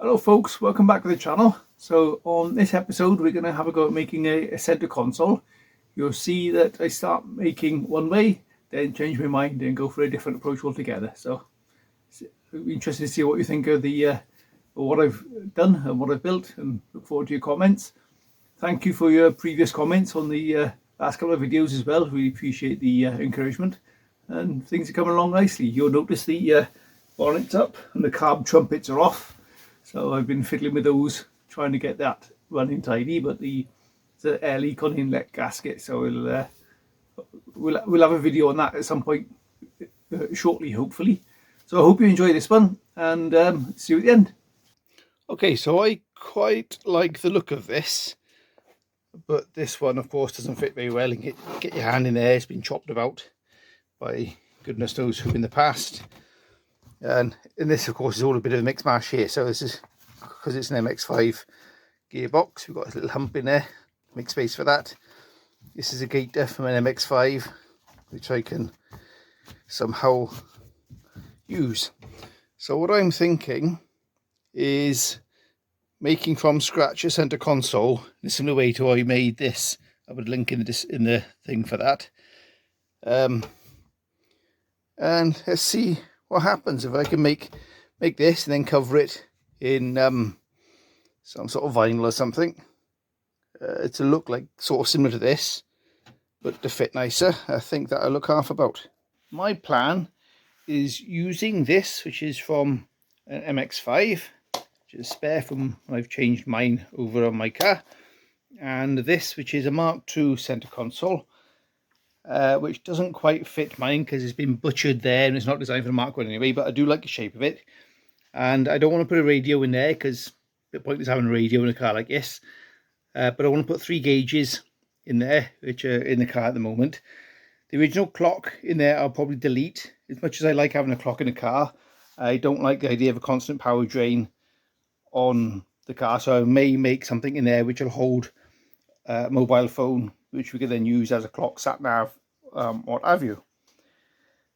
Hello folks, welcome back to the channel. So on this episode we're going to have a go at making a center console. You'll see that I start making one way, then change my mind and go for a different approach altogether. So it'll be interesting to see what you think of the what I've done and what I've built, and look forward to your comments. Thank you for your previous comments on the last couple of videos as well. Really appreciate the encouragement, and things are coming along nicely. You'll notice the bonnet's up and the carb trumpets are off. So I've been fiddling with those, trying to get that running tidy, but the air leak on the inlet gasket. So we'll have a video on that at some point shortly, hopefully. So I hope you enjoy this one, and see you at the end. Okay, so I quite like the look of this, but this one, of course, doesn't fit very well. And get your hand in there. It's been chopped about by goodness knows who in the past. And this, of course, is all a bit of a mix mash here. So this is because it's an MX5 gearbox. We've got a little hump in there, make space for that. This is a gator from an MX5, which I can somehow use. So what I'm thinking is making from scratch a center console in a similar way to how I made this. I would link in the thing for that. And let's see what happens if I can make this and then cover it in some sort of vinyl or something to look like sort of similar to this, but to fit nicer. I think that'll look half about. My plan is using this, which is from an MX5, which is spare from when I've changed mine over on my car, and this, which is a Mark II center console, which doesn't quite fit mine because it's been butchered there and it's not designed for the Mark I anyway, but I do like the shape of it. And I don't want to put a radio in there because the point is having a radio in a car like this. But I want to put 3 gauges in there, which are in the car at the moment. The original clock in there I'll probably delete. As much as I like having a clock in a car, I don't like the idea of a constant power drain on the car. So I may make something in there which will hold a mobile phone, which we can then use as a clock, sat nav, what have you.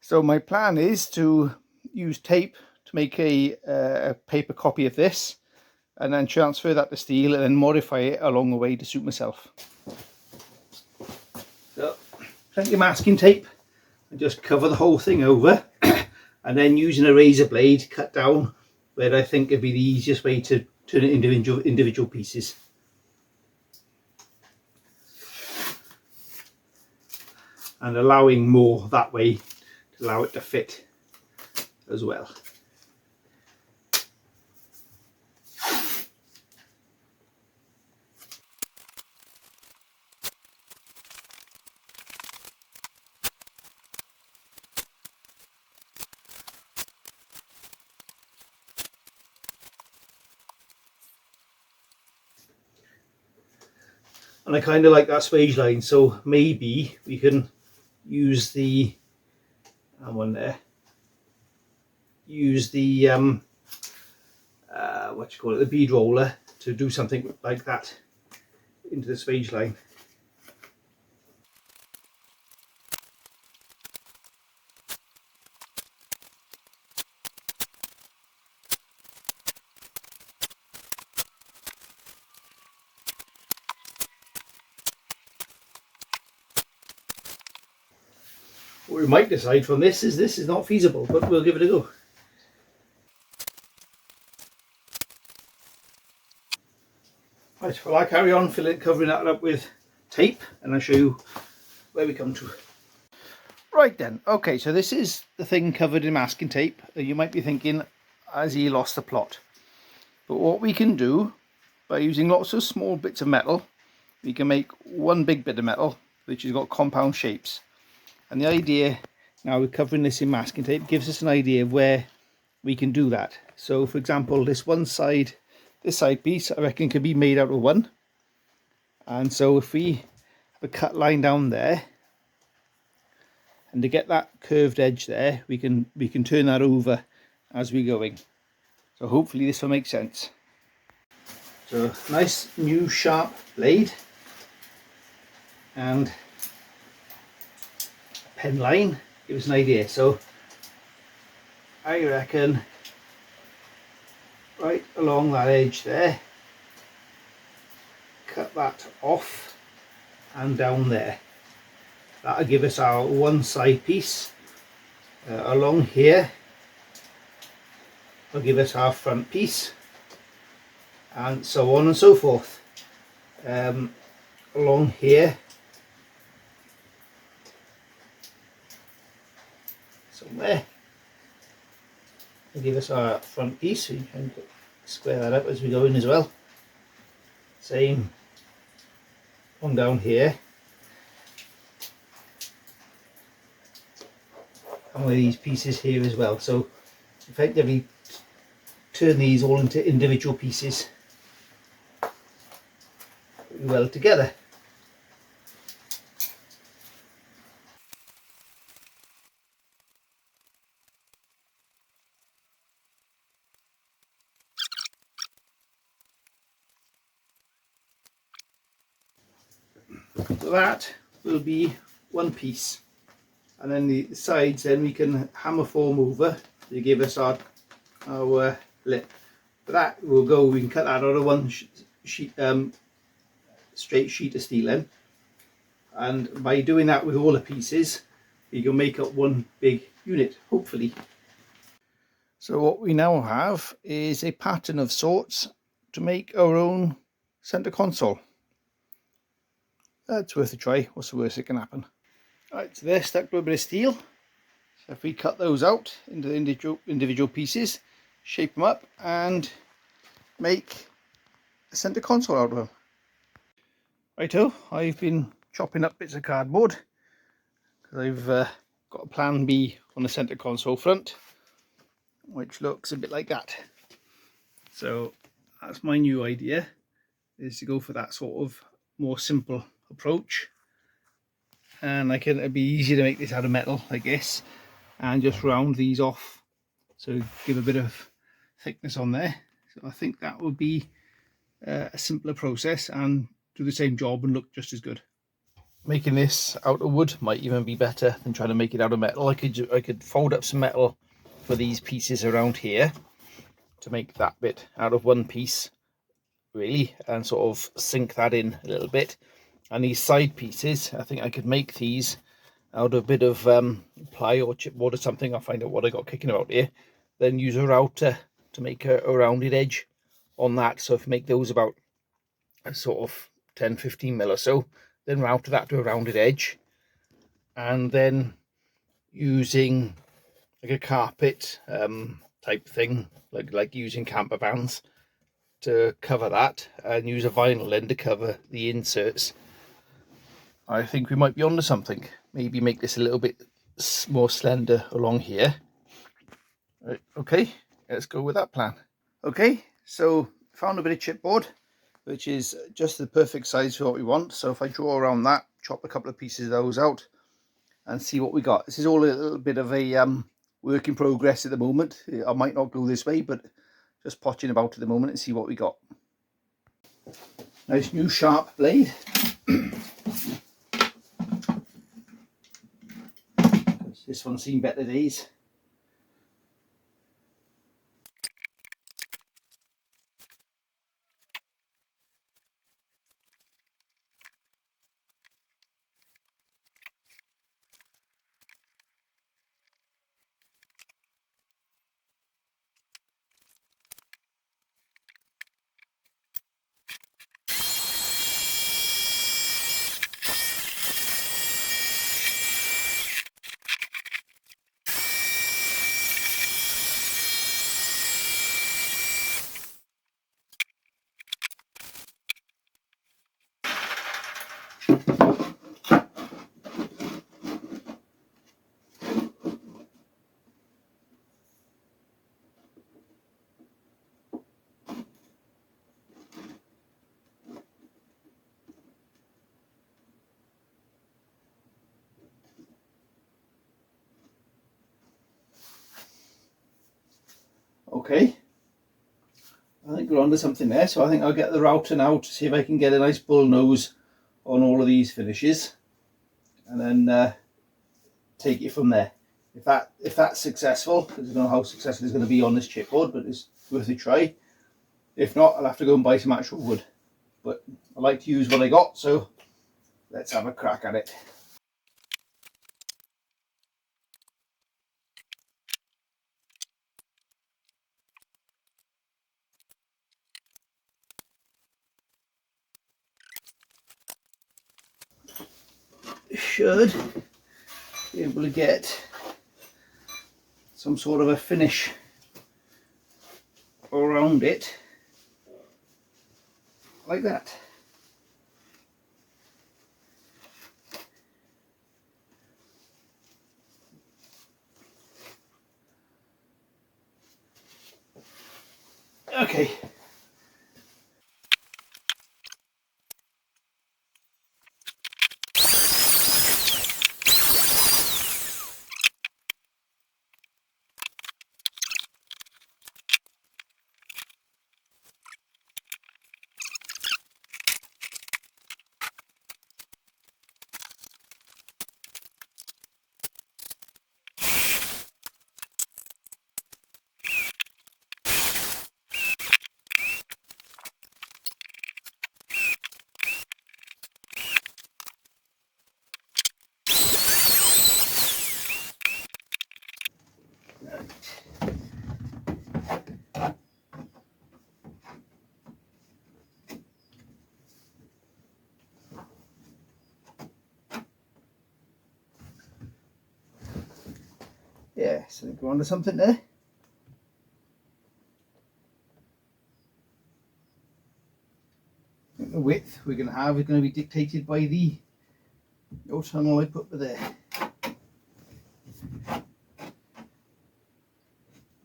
So my plan is to use tape to make a paper copy of this, and then transfer that to steel and then modify it along the way to suit myself. So plenty of masking tape, and just cover the whole thing over and then using a razor blade cut down where I think it'd be the easiest way to turn it into individual pieces. And allowing more that way to allow it to fit as well. And I kind of like that swage line, so maybe we can use the one there. Use the what you call it, the bead roller, to do something like that into the swage line. What we might decide from this is not feasible, but we'll give it a go. Right, well, I carry on covering that up with tape, and I'll show you where we come to. Right then, okay, so this is the thing covered in masking tape. You might be thinking, has he lost the plot? But what we can do, by using lots of small bits of metal, we can make one big bit of metal which has got compound shapes. And the idea, now we're covering this in masking tape, gives us an idea of where we can do that. So for example, this side piece, I reckon could be made out of 1. And so if we have a cut line down there, and to get that curved edge there, we can turn that over as we're going. So hopefully this will make sense. So nice new sharp blade and pen line, give us an idea. So I reckon right along that edge there, cut that off and down there. That'll give us our one side piece. Along here will give us our front piece, and so on and so forth. Along here somewhere will give us our front piece. We can square that up as we go in as well. Same on down here, and with these pieces here as well. So effectively turn these all into individual pieces well together. So that will be one piece, and then the sides then we can hammer form over to give us our lip. But that will go, we can cut that out of one sheet, straight sheet of steel in, and by doing that with all the pieces you can make up one big unit, hopefully. So what we now have is a pattern of sorts to make our own centre console. That's worth a try. What's the worst that can happen? Right, so they're stuck to a bit of steel. So if we cut those out into the individual pieces, shape them up and make a centre console out of them. Righto, I've been chopping up bits of cardboard because I've got a plan B on the centre console front, which looks a bit like that. So that's my new idea, is to go for that sort of more simple approach, and it'd be easier to make this out of metal, I guess, and just round these off so give a bit of thickness on there. So I think that would be a simpler process and do the same job and look just as good. Making this out of wood might even be better than trying to make it out of metal. I could fold up some metal for these pieces around here to make that bit out of one piece, really, and sort of sink that in a little bit. And these side pieces, I think I could make these out of a bit of ply or chipboard or something. I'll find out what I got kicking about here. Then use a router to make a rounded edge on that. So if you make those about a sort of 10-15 mil or so, then router that to a rounded edge, and then using like a carpet type thing, like using camper vans to cover that, and use a vinyl then to cover the inserts. I think we might be onto something. Maybe make this a little bit more slender along here. Right, okay, let's go with that plan. Okay, so found a bit of chipboard, which is just the perfect size for what we want. So if I draw around that, chop a couple of pieces of those out and see what we got. This is all a little bit of a work in progress at the moment. I might not go this way, but just potching about at the moment and see what we got. Nice new sharp blade. This one's seen better days. Okay, I think we're onto something there. So I think I'll get the router now to see if I can get a nice bull nose on all of these finishes, and then take it from there. If that's successful, I don't know how successful it's going to be on this chipboard, but it's worth a try. If not, I'll have to go and buy some actual wood. But I like to use what I got, so let's have a crack at it. Should be able to get some sort of a finish around it like that. Okay. Yeah, so go on to something there. The width we're going to have is going to be dictated by the tunnel I put there.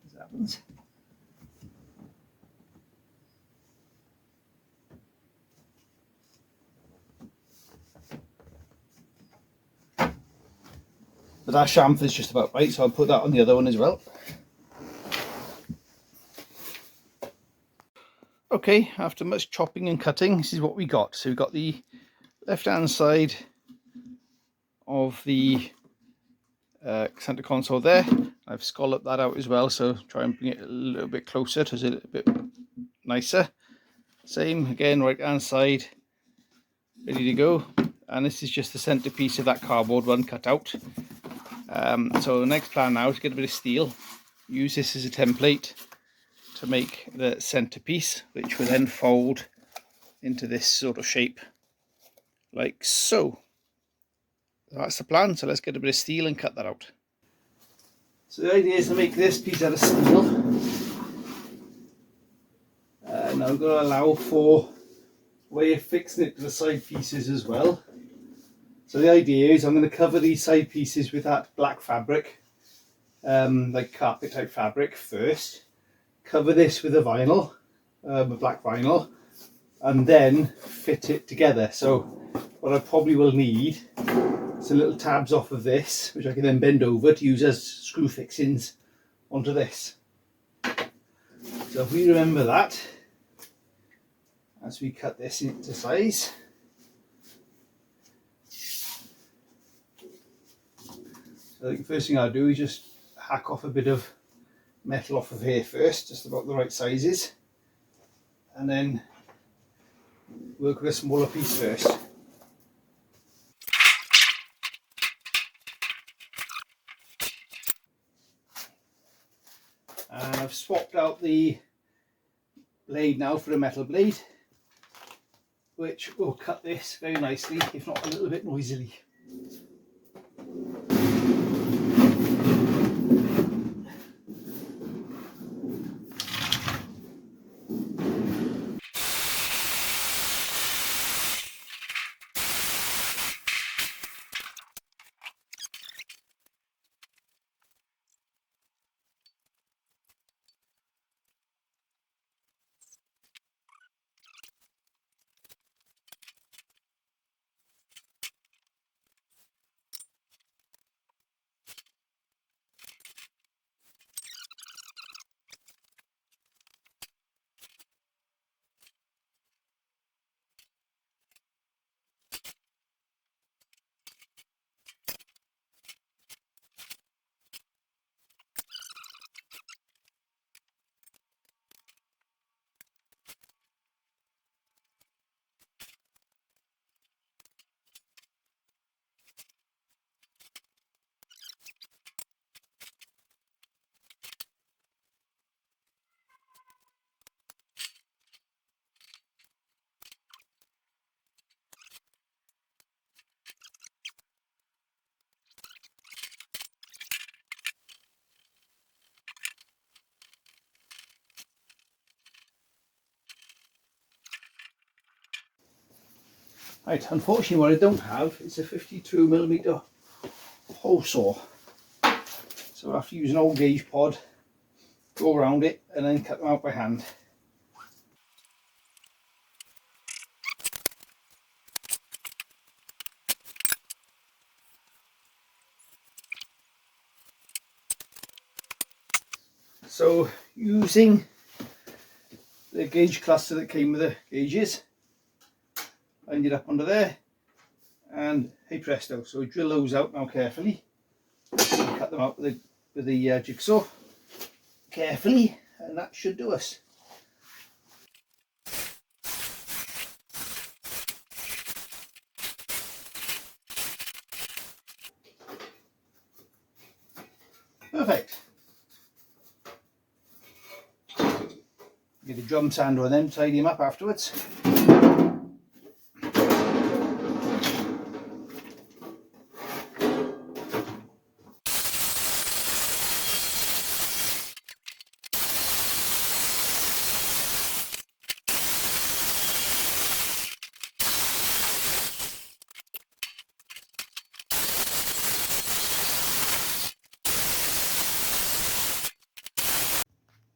As happens. But that chamfer is just about right, so I'll put that on the other one as well. Okay, after much chopping and cutting, this is what we got. So we've got the left-hand side of the center console there. I've scalloped that out as well, so try and bring it a little bit closer to a little bit nicer. Same again, right-hand side, ready to go. And this is just the centerpiece of that cardboard one cut out. So the next plan now is to get a bit of steel, use this as a template to make the centerpiece, which will then fold into this sort of shape like so. That's the plan, so let's get a bit of steel and cut that out. So the idea is to make this piece out of steel. Now we're going to allow for a way of fixing it to the side pieces as well. So the idea is I'm going to cover these side pieces with that black fabric, like carpet type fabric first. Cover this with a vinyl, a black vinyl, and then fit it together. So what I probably will need is some little tabs off of this, which I can then bend over to use as screw fixings onto this. So if we remember that, as we cut this into size, so I think the first thing I'll do is just hack off a bit of metal off of here first, just about the right sizes, and then work with a smaller piece first. And I've swapped out the blade now for a metal blade, which will cut this very nicely, if not a little bit noisily. Right, unfortunately what I don't have is a 52mm hole saw. So I have to use an old gauge pod, go around it and then cut them out by hand. So using the gauge cluster that came with the gauges, I ended up under there and hey presto, so drill those out now carefully, cut them out with the jigsaw carefully, and that should do us. Perfect. Get a drum sander and then tidy them up afterwards.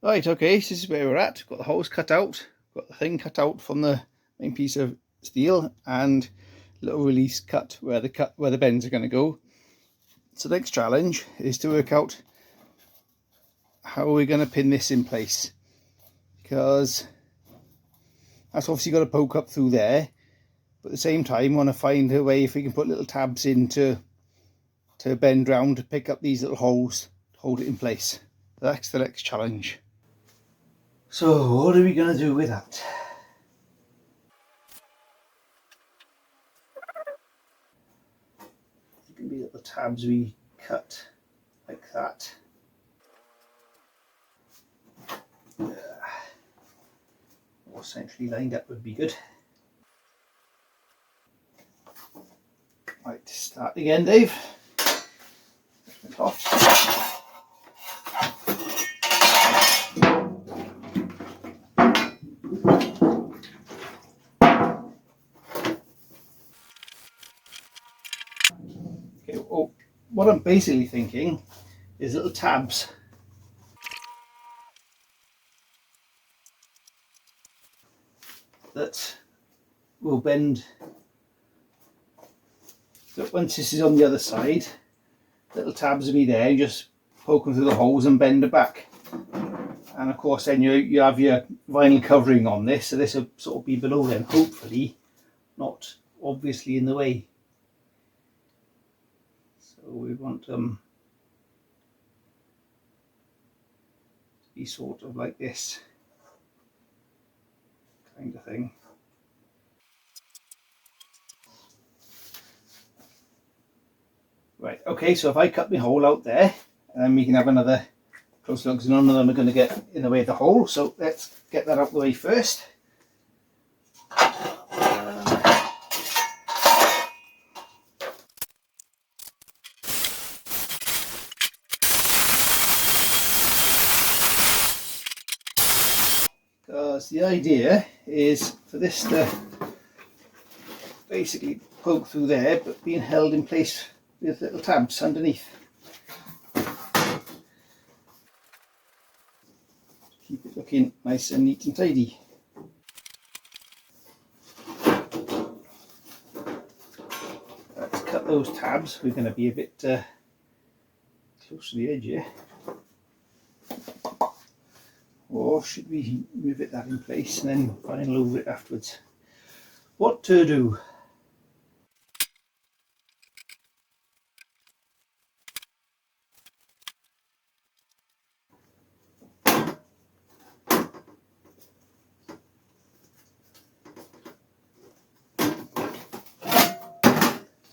Right, okay, so this is where we're at. Got the holes cut out, got the thing cut out from the main piece of steel, and a little release cut where the bends are going to go. So the next challenge is to work out how we're going to pin this in place, because that's obviously got to poke up through there, but at the same time want to find a way if we can put little tabs in to bend round to pick up these little holes to hold it in place. That's the next challenge. So what are we going to do with that? It can be little tabs we cut like that. More centrally lined up would be good. Right, start again, Dave. Okay, well, what I'm basically thinking is little tabs. That will bend. So once this is on the other side, little tabs will be there, you just poke them through the holes and bend it back. And of course then you have your vinyl covering on this, so this will sort of be below them, hopefully not obviously in the way. So we want to be sort of like this kind of thing. Right, okay, so if I cut my hole out there, and we can have another close look, because none of them are going to get in the way of the hole, so let's get that out of the way first. Because the idea is for this to basically poke through there, but being held in place with little tabs underneath. Keep it looking nice and neat and tidy. Let's cut those tabs. We're going to be a bit close to the edge here. Or should we move that in place and then vinyl over it afterwards? What to do?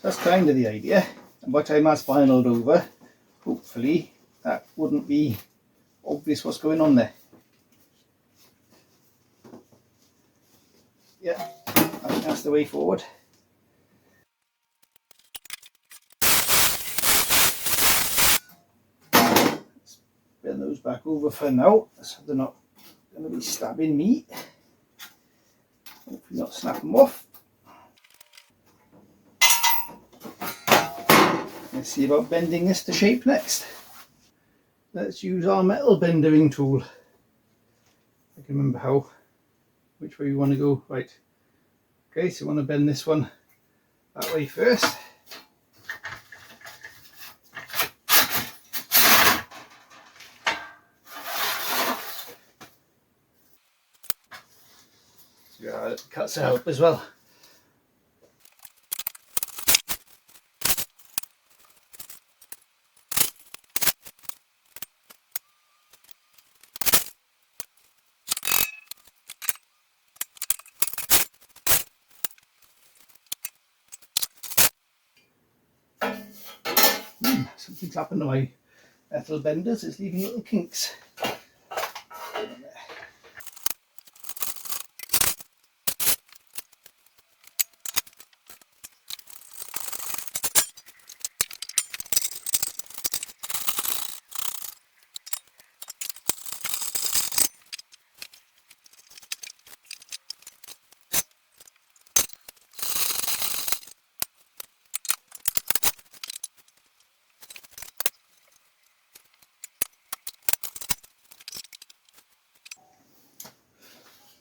That's kind of the idea, and by the time that's vinyled over, hopefully that wouldn't be obvious what's going on there. Yeah, I think that's the way forward. Let's bend those back over for now, so they're not going to be stabbing me. Hopefully not snap them off. Let's see about bending this to shape next. Let's use our metal bendering tool. I can remember which way we want to go. Right. Okay, so we want to bend this one that way first. Yeah, it cuts out as well. Something's happened to my metal benders, it's leaving little kinks.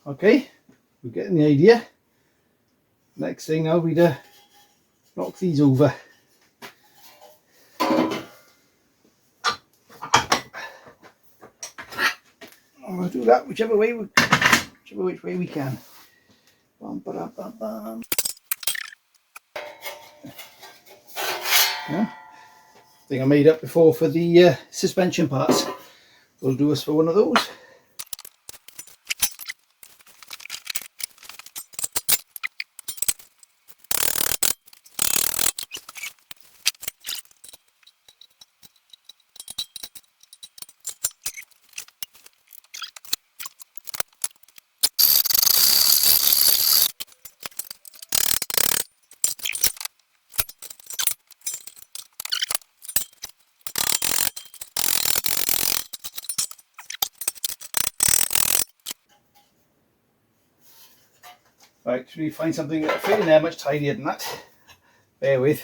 Okay, we're getting the idea. Next thing now we'd knock these over. We'll do that which way we can. Bum, ba, bum, bum. Yeah. Thing I made up before for the suspension parts. Will do us for one of those. Right, should we find something that'll fit in there much tidier than that? Bear with.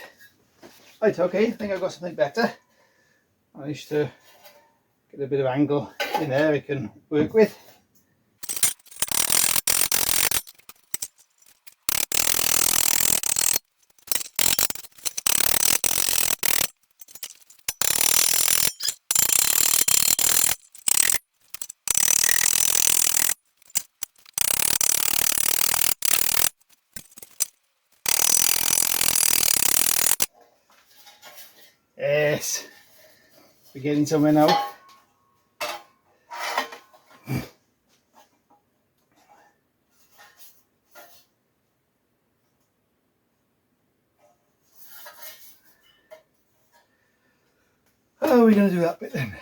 Right, okay, I think I've got something better. Managed to get a bit of angle in there I can work with. Yes, we're getting somewhere now. How are we going to do that bit then?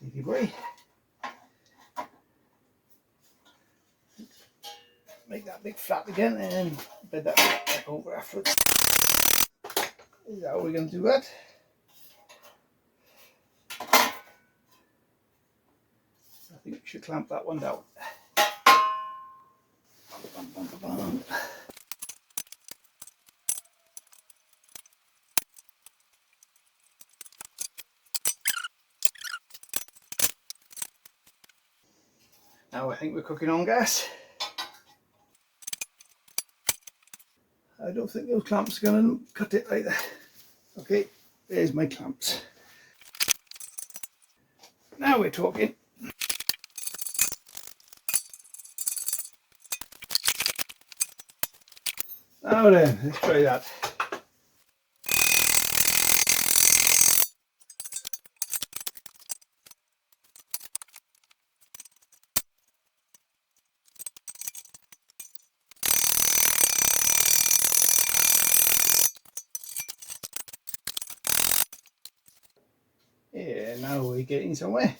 Easy boy. Make that big flat again and bend that back over afterwards. Is that how we're going to do that? I think we should clamp that one down. Bum, bum, bum, bum. Now I think we're cooking on gas. I don't think those clamps are going to cut it like that. Okay, there's my clamps. Now we're talking. Now then, let's try that. Yeah, now we're getting somewhere.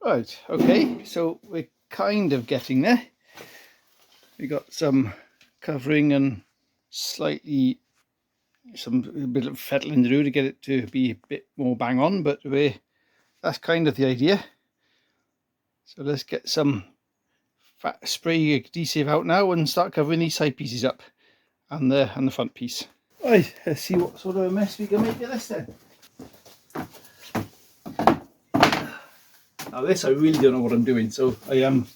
Right, okay, so we're kind of getting there. We got some covering and slightly a bit of fettling to do to get it to be a bit more bang on, but that's kind of the idea. So let's get some fat spray adhesive out now and start covering these side pieces up and the front piece. Right, let's see what sort of a mess we can make of this then. Now this I really don't know what I'm doing, so I am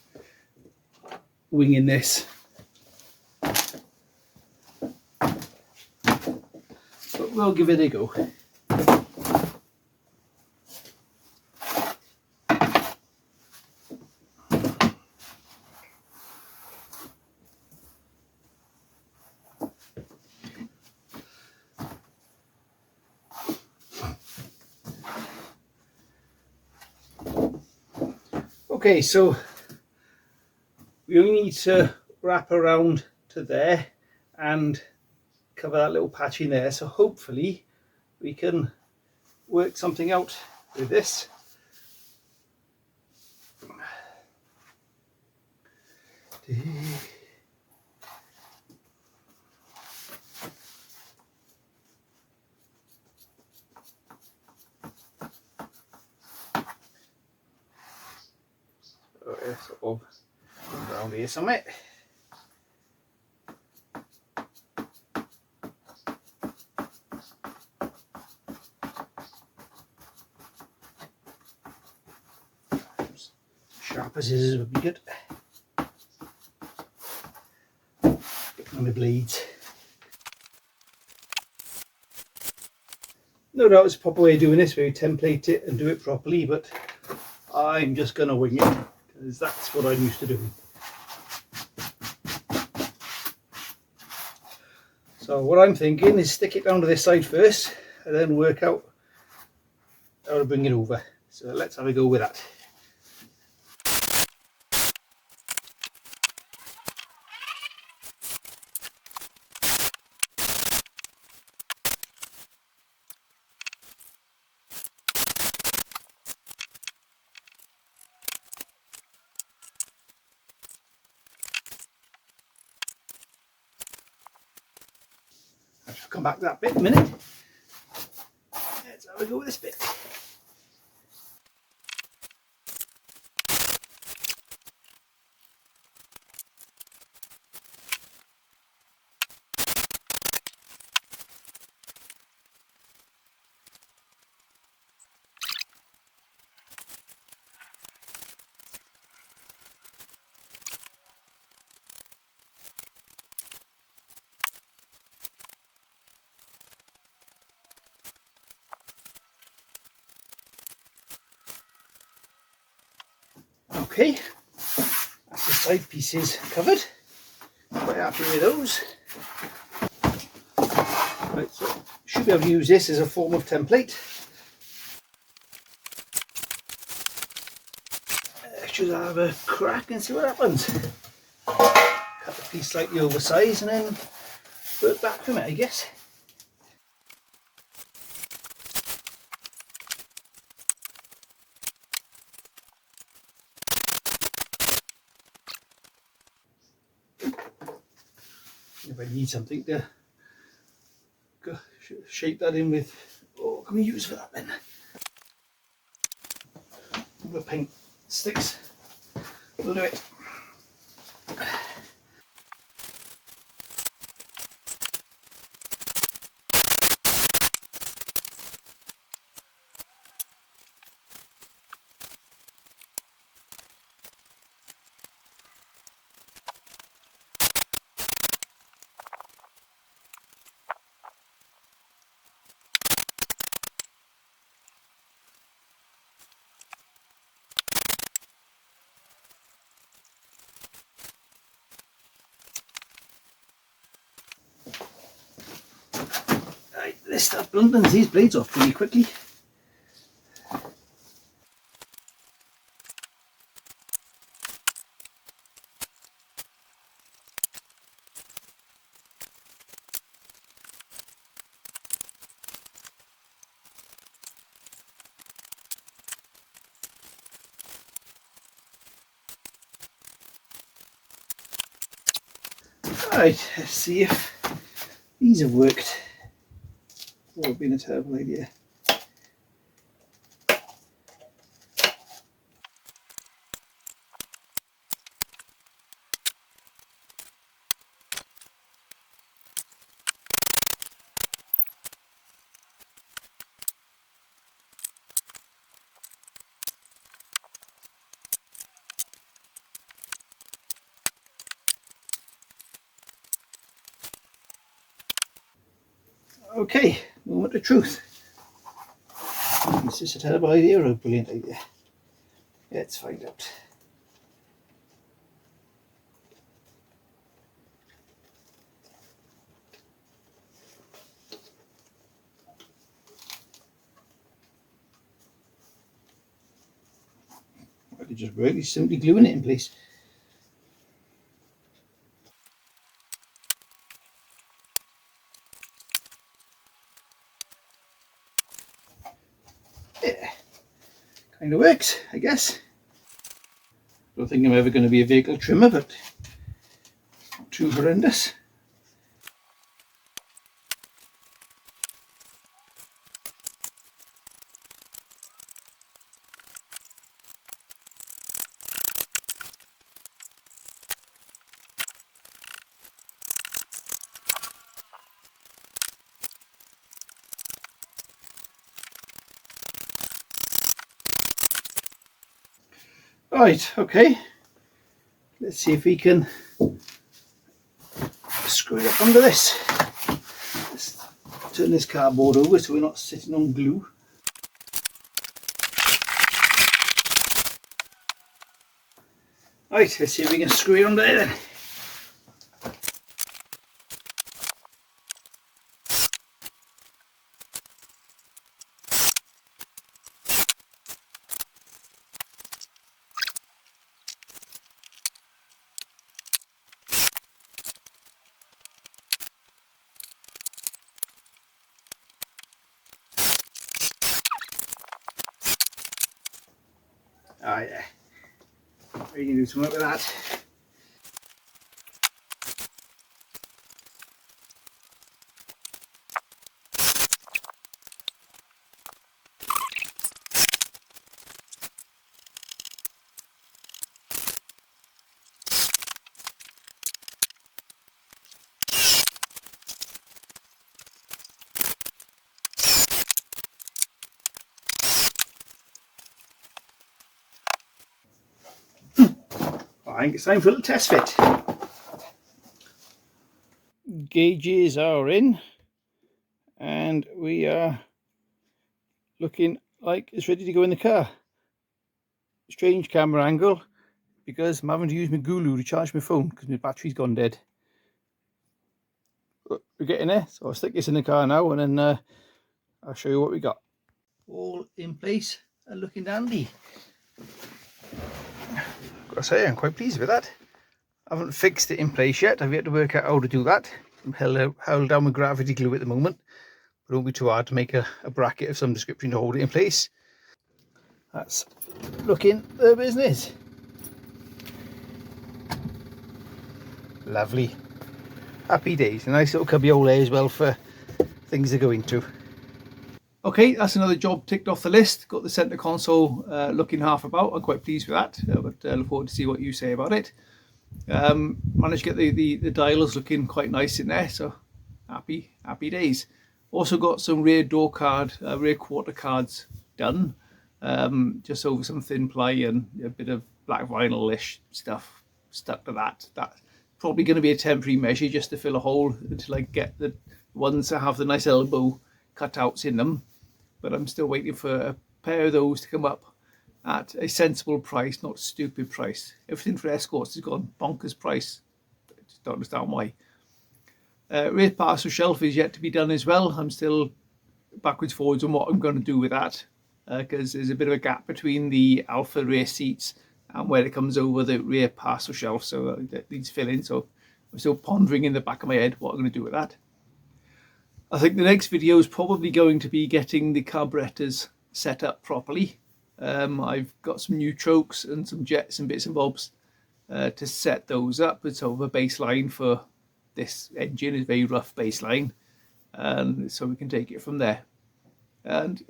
winging this. But we'll give it a go. Okay, so we only need to wrap around to there and cover that little patch in there, so hopefully we can work something out with this. Sort of around here somewhere. Sharper scissors would be good. Get on the blades. No doubt it's a proper way of doing this, where you template it and do it properly, but I'm just going to wing it because that's what I'm used to doing. So what I'm thinking is stick it down to this side first and then work out how to bring it over. So let's have a go with that. I shall come back to that bit in a minute. Let's have a go with this bit. Okay, that's the side pieces covered. Quite happy with those. Right, so should be able to use this as a form of template. Should have a crack and see what happens. Cut the piece slightly oversized and then work back from it, I guess. If I need something to shape that in with, what can we use for that then? The paint sticks will do it. Right, this stuff bluntens these blades off pretty quickly. Right, let's see if these have worked. Or have been a terrible idea. Okay, moment of truth. Is this a terrible idea or a brilliant idea? Let's find out. They're just really simply gluing it in place. Yeah, kind of works, I guess. Don't think I'm ever going to be a vehicle trimmer, but not too horrendous. Right, okay. Let's see if we can screw it up under this. Let's turn this cardboard over so we're not sitting on glue. Right, let's see if we can screw it under there then. Oh yeah, we can do something with that. I think it's time for a little test fit. Gauges are in and we are looking like it's ready to go in the car. Strange camera angle because I'm having to use my Gulu to charge my phone because my battery's gone dead. But we're getting there, so I'll stick this in the car now and then I'll show you what we got. All in place and looking dandy. Gotta say, I'm quite pleased with that. I haven't fixed it in place yet. I've yet to work out how to do that. I'm held down with gravity glue at the moment. But it won't be too hard to make a bracket of some description to hold it in place. That's looking the business. Lovely. Happy days. A nice little cubby hole there as well for things to go into. Okay, that's another job ticked off the list. Got the centre console looking half about. I'm quite pleased with that, but look forward to see what you say about it. Managed to get the dials looking quite nice in there, so happy days. Also got some rear door card, rear quarter cards done, just over some thin ply and a bit of black vinyl-ish stuff stuck to that. That's probably going to be a temporary measure just to fill a hole until I get the ones that have the nice elbow cutouts in them. But I'm still waiting for a pair of those to come up at a sensible price, not a stupid price. Everything for Escorts has gone bonkers price. I just don't understand why. Rear parcel shelf is yet to be done as well. I'm still backwards forwards on what I'm going to do with that because there's a bit of a gap between the Alpha rear seats and where it comes over the rear parcel shelf, so that needs filling. So I'm still pondering in the back of my head what I'm going to do with that. I think the next video is probably going to be getting the carburetors set up properly. I've got some new chokes and some jets and bits and bobs to set those up. It's sort of a baseline for this engine, is a very rough baseline, and so we can take it from there. And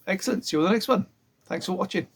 excellent. See you on the next one. Thanks for watching.